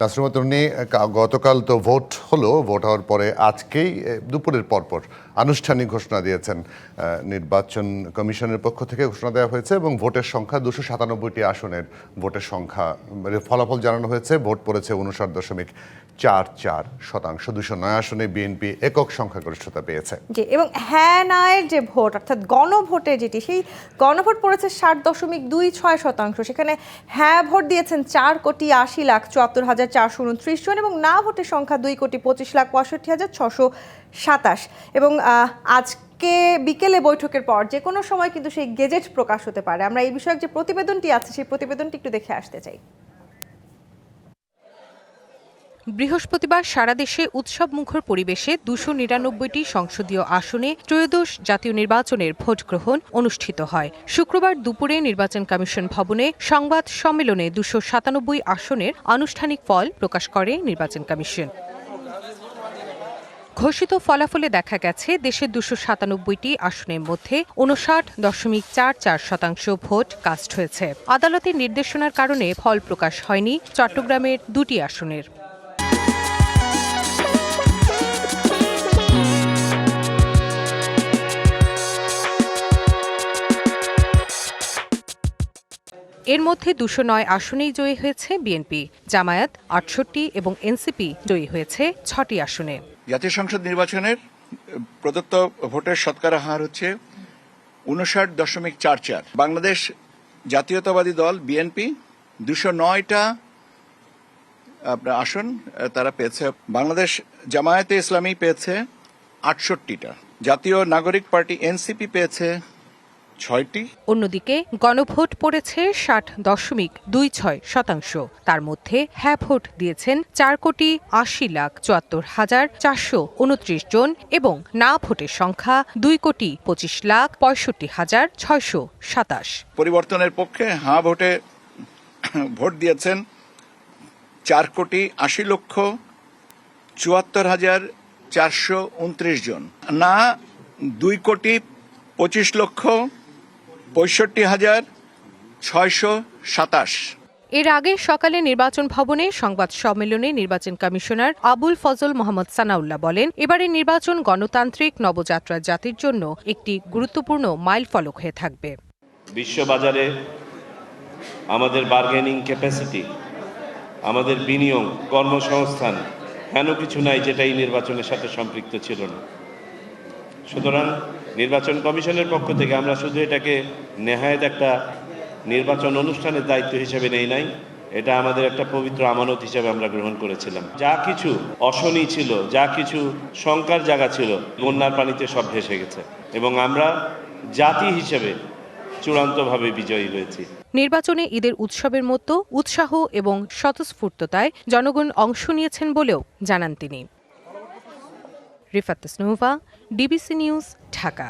তাসরিমা তরুণী, গতকাল তো ভোট হলো, ভোট হওয়ার পরে আজকেই দুপুরের পরপর আনুষ্ঠানিক ঘোষণা দিয়েছেন নির্বাচন কমিশনের পক্ষ থেকে ঘোষণা দেওয়া হয়েছে এবং ভোটের সংখ্যা 297টি আসনের ভোটের সংখ্যা ফলাফল জানানো হয়েছে। ভোট পড়েছে 59.44%। 209 আসনে বিএনপি একক সংখ্যাগরিষ্ঠতা পেয়েছে। জি, এবং হ্যাঁ নায়ের যে ভোট অর্থাৎ গণভোটে যেটি, সেই গণভোট পড়েছে 60.26%। সেখানে হ্যাঁ ভোট দিয়েছেন 4,80,74,429 জন এবং না ভোটের সংখ্যা 2,65,65,627। এবং আজকে বিকেলে বৈঠকের পর যে কোনো সময় কিন্তু সেই গেজেট প্রকাশ হতে পারে। আমরা এই বিষয়ক যে প্রতিবেদনটি আছে সেই প্রতিবেদনটি একটু দেখে আসতে চাই। বৃহস্পতিবার সারা দেশে উৎসবমুখর পরিবেশে 299টি সংসদীয় আসনে ত্রয়োদশ জাতীয় নির্বাচনের ভোট গ্রহণ অনুষ্ঠিত হয়। শুক্রবার দুপুরে নির্বাচন কমিশন ভবনে সংবাদ সম্মেলনে 297 আসনের আনুষ্ঠানিক ফল প্রকাশ করে নির্বাচন কমিশন। ঘোষিত ফলাফলে দেখা গেছে দেশের 297টি আসনের মধ্যে 59.44% ভোট কাস্ট হয়েছে। আদালতের নির্দেশনার কারণে ফল প্রকাশ হয়নি চট্টগ্রামের 2টি আসনের। এর মধ্যে 209 আসনেই জয়ী হয়েছে বিএনপি, জামায়াত 68 এবং এনসিপি জয়ী হয়েছে 6টি আসনে। জাতীয় সংসদ নির্বাচনের প্রদত্ত ভোটের শতকরা হার হচ্ছে 59.44। বাংলাদেশ জাতীয়তাবাদী দল বিএনপি 209টা আসন তারা পেয়েছে। বাংলাদেশ জামায়াতে ইসলামী পেয়েছে 68টা। জাতীয় নাগরিক পার্টি এনসিপি পেয়েছে 6টি। অন্যদিকে গণভোট পড়েছে 60.26%। তার মধ্যে হ্যাঁ ভোট দিয়েছেন 4,80,74,429 জন এবং না ভোটের সংখ্যা 2,25,65,627। পরিবর্তনের পক্ষে হ্যাঁ ভোটে ভোট দিয়েছেন 4,80,74,429 জন, না 2,65,65,627। এর আগে সকালে নির্বাচন ভবনে সংবাদ সম্মেলনে নির্বাচন কমিশনার আবুল ফজল মোহাম্মদ সানাউল্লাহ বলেন, এবারের নির্বাচন গণতান্ত্রিক নবযাত্রা জাতির জন্য একটি গুরুত্বপূর্ণ মাইলফলক হয়ে থাকবে। বিশ্ববাজারে আমাদের বার্গেনিং ক্যাপাসিটি, আমাদের বিনিয়োগ, কর্মসংস্থান হেন কিছু নাই যেটা এই নির্বাচনের সাথে সম্পৃক্ত ছিল না। সুতরাং নির্বাচন কমিশনের পক্ষ থেকে আমরা শুধু এটাকে নেহায়েত একটা নির্বাচন অনুষ্ঠানের দায়িত্ব হিসেবে নেই নাই, এটা আমাদের একটা পবিত্র আমানত হিসেবে আমরা গ্রহণ করেছিলাম। যা কিছু অশনি ছিল, যা কিছু শঙ্কার জায়গা ছিল, বন্যার পানিতে সব ভেসে গেছে এবং আমরা জাতি হিসেবে চূড়ান্তভাবে বিজয়ী হয়েছি। নির্বাচনে ঈদের উৎসবের মতো উৎসাহ এবং স্বতঃস্ফূর্ততায় জনগণ অংশ নিয়েছেন বলেও জানান তিনি। Rifat Tasnuva, DBC news, Dhaka.